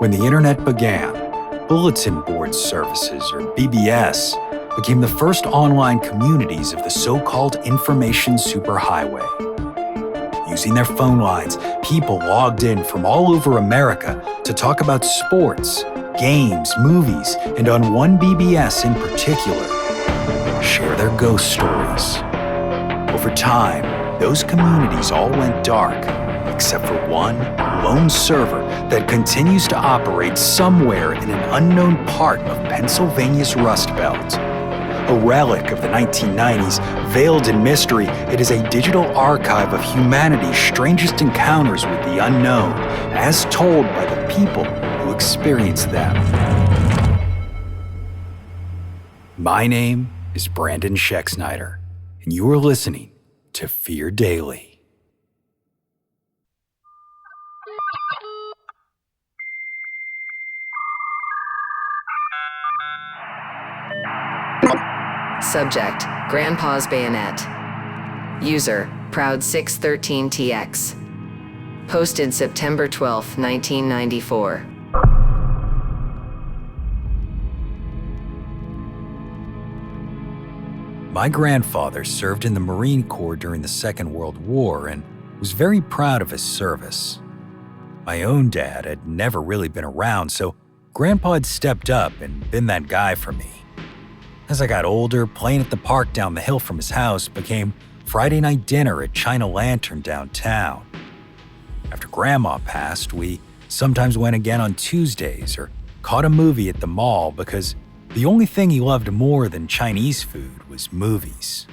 When the internet began, bulletin board services, or BBS, became the first online communities of the so-called information superhighway. Using their phone lines, people logged in from all over America to talk about sports, games, movies, and on one BBS in particular, share their ghost stories. Over time, those communities all went dark, except for one lone server that continues to operate somewhere in an unknown part of Pennsylvania's Rust Belt. A relic of the 1990s, veiled in mystery, it is a digital archive of humanity's strangest encounters with the unknown, as told by the people who experienced them. My name is Brandon Schexnayder, and you are listening to Fear Daily. Subject: Grandpa's Bayonet. User: Proud613TX. Posted September 12, 1994. My grandfather served in the Marine Corps during the Second World War and was very proud of his service. My own dad had never really been around, so Grandpa had stepped up and been that guy for me. As I got older, playing at the park down the hill from his house became Friday night dinner at China Lantern downtown. After Grandma passed, we sometimes went again on Tuesdays or caught a movie at the mall because the only thing he loved more than Chinese food was movies.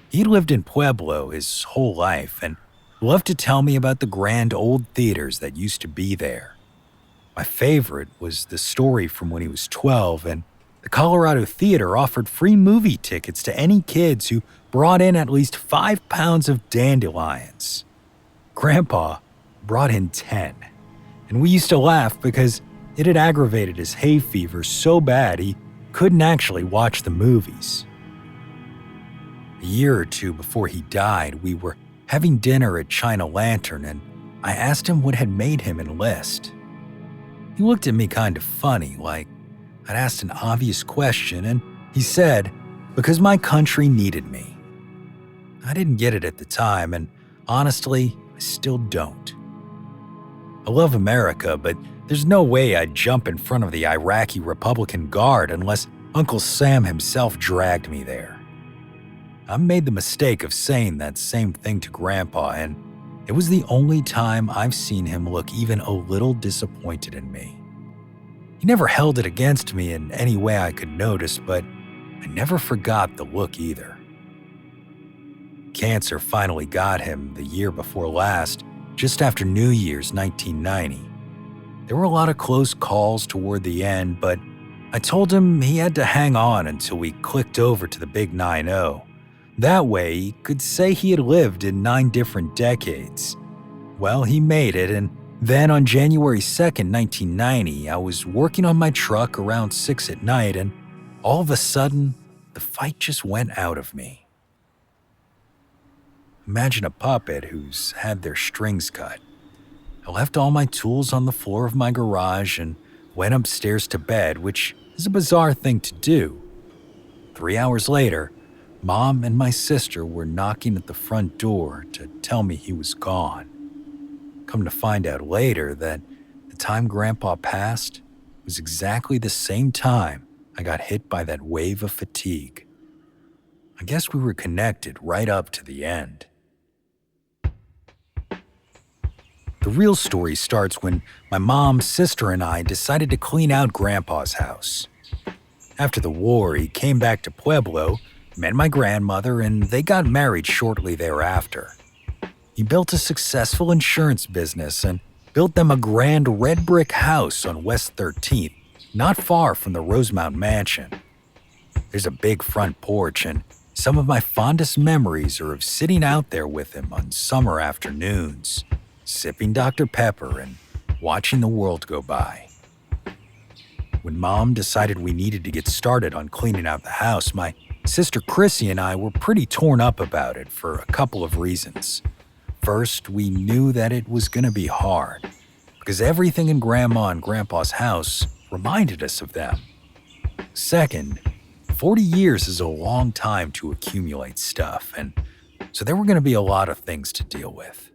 He lived in Pueblo his whole life and loved to tell me about the grand old theaters that used to be there. My favorite was the story from when he was 12 and the Colorado Theater offered free movie tickets to any kids who brought in at least 5 pounds of dandelions. Grandpa brought in 10, and we used to laugh because it had aggravated his hay fever so bad he couldn't actually watch the movies. A year or two before he died, we were having dinner at China Lantern, and I asked him what had made him enlist. He looked at me kind of funny, like I'd asked an obvious question, and he said, "Because my country needed me." I didn't get it at the time, and honestly, I still don't. I love America, but there's no way I'd jump in front of the Iraqi Republican Guard unless Uncle Sam himself dragged me there. I made the mistake of saying that same thing to Grandpa, and it was the only time I've seen him look even a little disappointed in me. He never held it against me in any way I could notice, but I never forgot the look either. Cancer finally got him the year before last, just after New Year's 1990. There were a lot of close calls toward the end, but I told him he had to hang on until we clicked over to the big 9-0. That way, he could say he had lived in 9 different decades. Well, he made it, and then on January 2nd, 1990, I was working on my truck around 6 at night, and all of a sudden, the fight just went out of me. Imagine a puppet who's had their strings cut. I left all my tools on the floor of my garage and went upstairs to bed, which is a bizarre thing to do. 3 hours later, Mom and my sister were knocking at the front door to tell me he was gone. Come to find out later that the time Grandpa passed was exactly the same time I got hit by that wave of fatigue. I guess we were connected right up to the end. The real story starts when my mom, sister, and I decided to clean out Grandpa's house. After the war, he came back to Pueblo, met my grandmother, and they got married shortly thereafter. He built a successful insurance business and built them a grand red brick house on West 13th, not far from the Rosemount Mansion. There's a big front porch, and some of my fondest memories are of sitting out there with him on summer afternoons, sipping Dr. Pepper and watching the world go by. When Mom decided we needed to get started on cleaning out the house, my sister Chrissy and I were pretty torn up about it for a couple of reasons. First, we knew that it was going to be hard. because everything in Grandma and Grandpa's house reminded us of them. Second, 40 years is a long time to accumulate stuff, and so there were going to be a lot of things to deal with.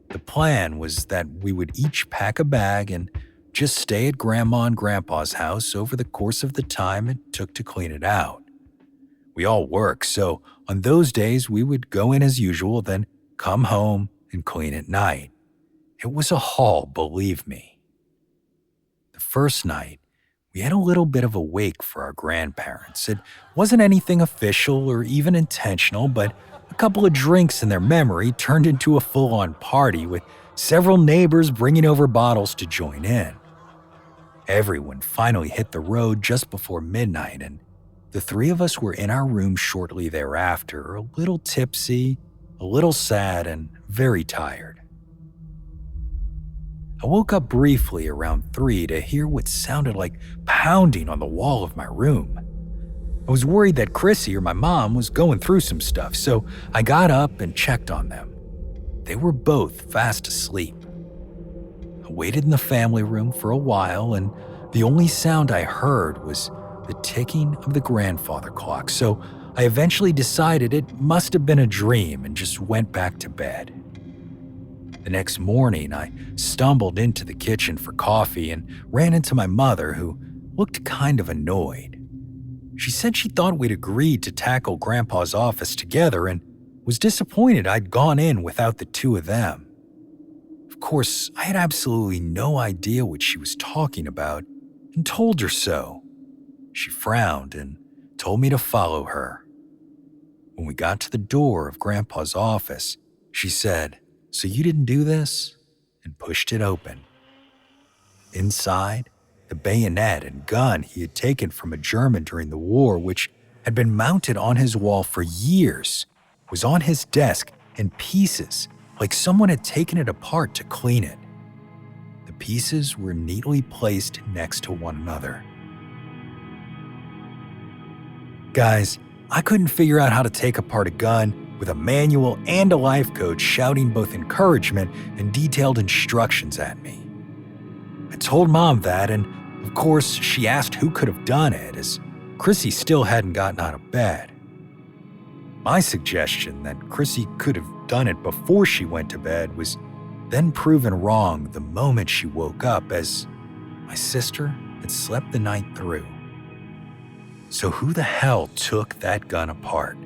The plan was that we would each pack a bag and just stay at Grandma and Grandpa's house over the course of the time it took to clean it out. We all work, so on those days we would go in as usual, then come home and clean at night. It was a haul, believe me. The first night, we had a little bit of a wake for our grandparents. It wasn't anything official or even intentional, but a couple of drinks in their memory turned into a full-on party with several neighbors bringing over bottles to join in. Everyone finally hit the road just before midnight, and the three of us were in our room shortly thereafter, a little tipsy, a little sad, and very tired. I woke up briefly around 3 to hear what sounded like pounding on the wall of my room. I was worried that Chrissy or my mom was going through some stuff, so I got up and checked on them. They were both fast asleep. I waited in the family room for a while, and the only sound I heard was the ticking of the grandfather clock, so I eventually decided it must have been a dream and just went back to bed. The next morning, I stumbled into the kitchen for coffee and ran into my mother, who looked kind of annoyed. She said she thought we'd agreed to tackle Grandpa's office together and was disappointed I'd gone in without the two of them. Of course, I had absolutely no idea what she was talking about and told her so. She frowned and told me to follow her. When we got to the door of Grandpa's office, she said, "So you didn't do this?" and pushed it open. Inside, the bayonet and gun he had taken from a German during the war, which had been mounted on his wall for years, was on his desk in pieces, like someone had taken it apart to clean it. The pieces were neatly placed next to one another. Guys, I couldn't figure out how to take apart a gun with a manual and a life coach shouting both encouragement and detailed instructions at me. I told Mom that, and of course she asked who could have done it, as Chrissy still hadn't gotten out of bed. My suggestion that Chrissy could have done it before she went to bed was then proven wrong the moment she woke up, as my sister had slept the night through. So who the hell took that gun apart?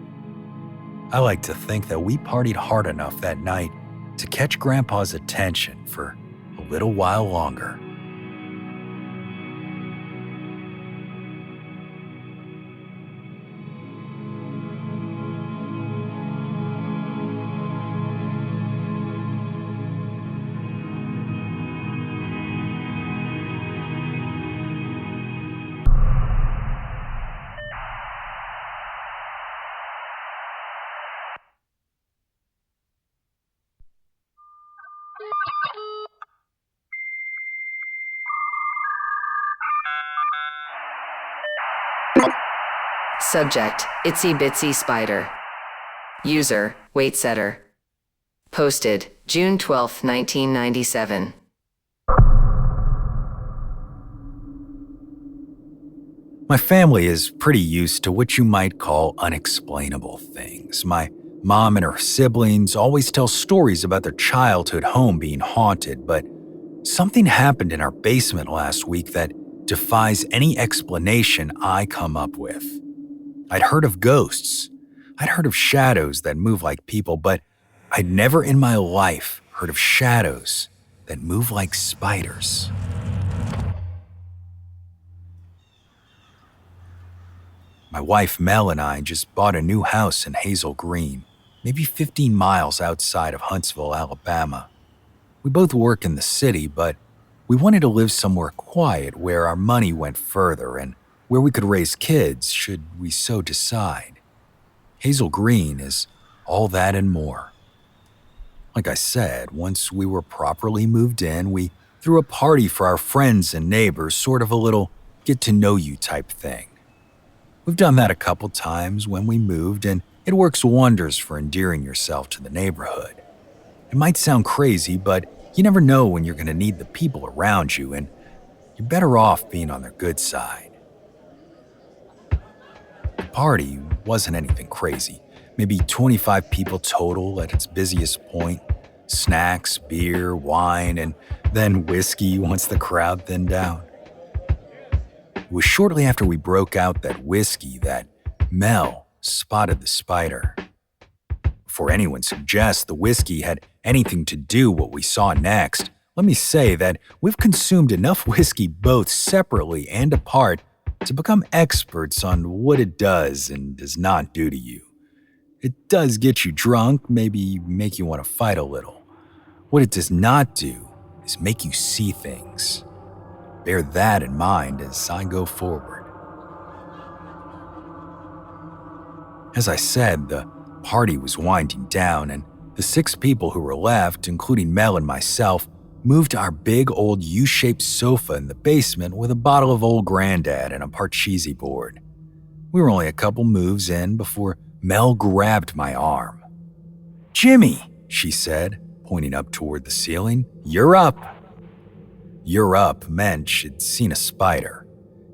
I like to think that we partied hard enough that night to catch Grandpa's attention for a little while longer. Subject, Itsy Bitsy Spider. User, Waitsetter. Posted, June 12, 1997. My family is pretty used to what you might call unexplainable things. My mom and her siblings always tell stories about their childhood home being haunted, but something happened in our basement last week that defies any explanation I come up with. I'd heard of ghosts. I'd heard of shadows that move like people, but I'd never in my life heard of shadows that move like spiders. My wife Mel and I just bought a new house in Hazel Green, maybe 15 miles outside of Huntsville, Alabama. We both work in the city, but we wanted to live somewhere quiet where our money went further and where we could raise kids should we so decide. Hazel Green is all that and more. Like I said, once we were properly moved in, we threw a party for our friends and neighbors, sort of a little get-to-know-you type thing. We've done that a couple times when we moved, and it works wonders for endearing yourself to the neighborhood. It might sound crazy, but You never know when you're going to need the people around you, and you're better off being on their good side. The party wasn't anything crazy. Maybe 25 people total at its busiest point. Snacks, beer, wine, and then whiskey once the crowd thinned down. It was shortly after we broke out that whiskey that Mel spotted the spider. Before anyone suggests the whiskey had anything to do what we saw next, let me say that we've consumed enough whiskey both separately and apart to become experts on what it does and does not do to you. It does get you drunk, maybe make you want to fight a little. What it does not do is make you see things. Bear that in mind as I go forward. As I said, the party was winding down, and the 6 people who were left, including Mel and myself, moved our big old U-shaped sofa in the basement with a bottle of Old Grandad and a Parcheesi board. We were only a couple moves in before Mel grabbed my arm. "Jimmy," she said, pointing up toward the ceiling, "you're up." "You're up" meant she'd seen a spider.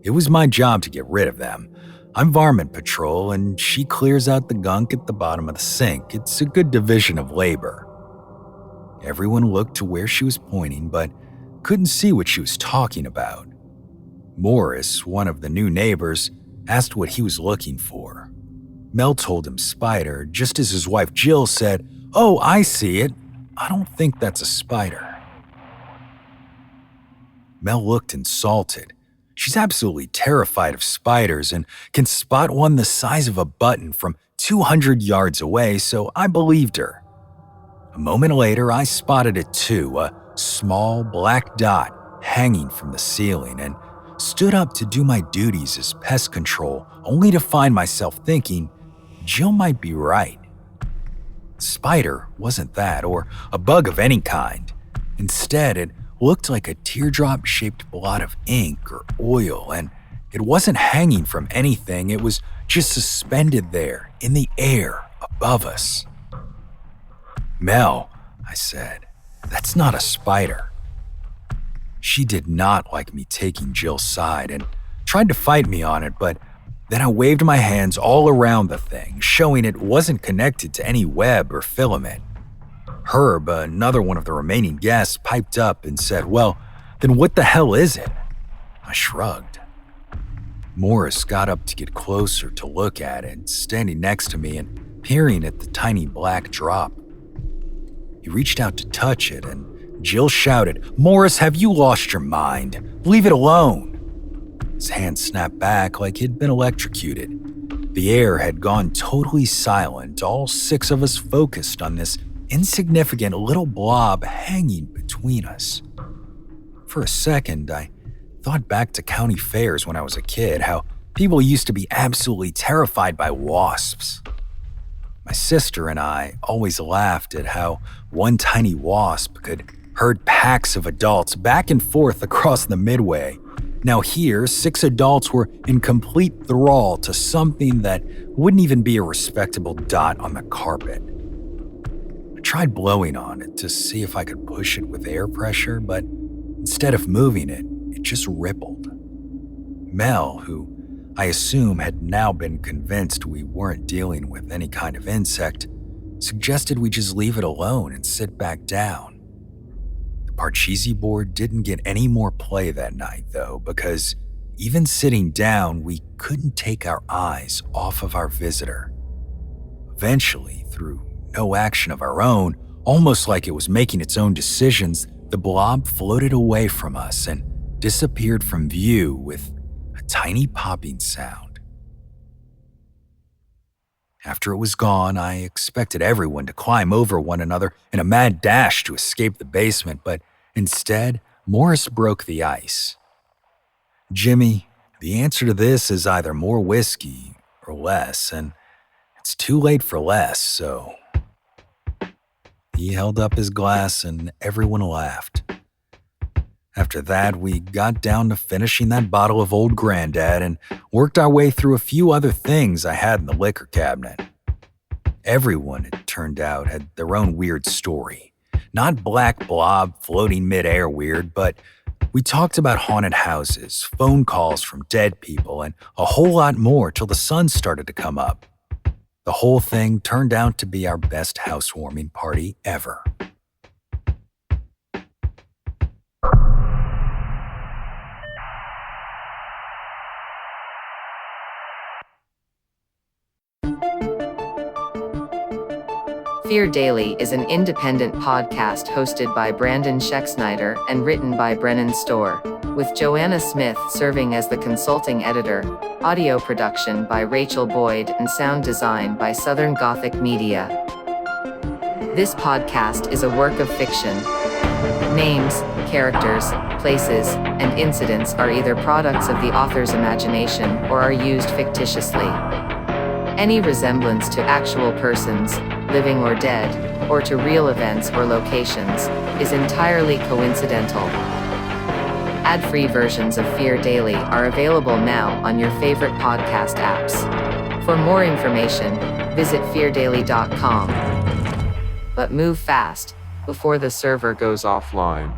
It was my job to get rid of them. I'm varmint patrol, and she clears out the gunk at the bottom of the sink. It's a good division of labor. Everyone looked to where she was pointing, but couldn't see what she was talking about. Morris, one of the new neighbors, asked what he was looking for. Mel told him spider, just as his wife Jill said, "Oh, I see it. I don't think that's a spider." Mel looked insulted. She's absolutely terrified of spiders and can spot one the size of a button from 200 yards away, so I believed her. A moment later, I spotted it too, a small black dot hanging from the ceiling, and stood up to do my duties as pest control, only to find myself thinking, Jill might be right. Spider wasn't that, or a bug of any kind. Instead, it looked like a teardrop-shaped blot of ink or oil, and it wasn't hanging from anything. It was just suspended there in the air above us. "Mel," I said, "that's not a spider." She did not like me taking Jill's side and tried to fight me on it, but then I waved my hands all around the thing, showing it wasn't connected to any web or filament. Herb, another one of the remaining guests, piped up and said, "Well, then what the hell is it?" I shrugged. Morris got up to get closer to look at it, standing next to me and peering at the tiny black drop. He reached out to touch it, and Jill shouted, "Morris, have you lost your mind? Leave it alone." His hand snapped back like he'd been electrocuted. The air had gone totally silent, all 6 of us focused on this insignificant little blob hanging between us. For a second, I thought back to county fairs when I was a kid, how people used to be absolutely terrified by wasps. My sister and I always laughed at how one tiny wasp could herd packs of adults back and forth across the midway. Now here, 6 adults were in complete thrall to something that wouldn't even be a respectable dot on the carpet. I tried blowing on it to see if I could push it with air pressure, but instead of moving it, it just rippled. Mel, who I assume had now been convinced we weren't dealing with any kind of insect, suggested we just leave it alone and sit back down. The Parcheesi board didn't get any more play that night, though, because even sitting down, we couldn't take our eyes off of our visitor. Eventually, through no action of our own, almost like it was making its own decisions, the blob floated away from us and disappeared from view with a tiny popping sound. After it was gone, I expected everyone to climb over one another in a mad dash to escape the basement, but instead, Morris broke the ice. "Jimmy, the answer to this is either more whiskey or less, and it's too late for less, so..." He held up his glass and everyone laughed. After that, we got down to finishing that bottle of Old Grandad and worked our way through a few other things I had in the liquor cabinet. Everyone, it turned out, had their own weird story. Not black blob floating midair weird, but we talked about haunted houses, phone calls from dead people, and a whole lot more till the sun started to come up. The whole thing turned out to be our best housewarming party ever. Fear Daily is an independent podcast hosted by Brandon Schexnayder and written by Brennan Storr, with Joanna Smith serving as the consulting editor, audio production by Rachel Boyd, and sound design by Southern Gothic Media. This podcast is a work of fiction. Names, characters, places, and incidents are either products of the author's imagination or are used fictitiously. Any resemblance to actual persons, living or dead, or to real events or locations, is entirely coincidental. Ad-free versions of Fear Daily are available now on your favorite podcast apps. For more information, visit feardaily.com. But move fast, before the server goes offline.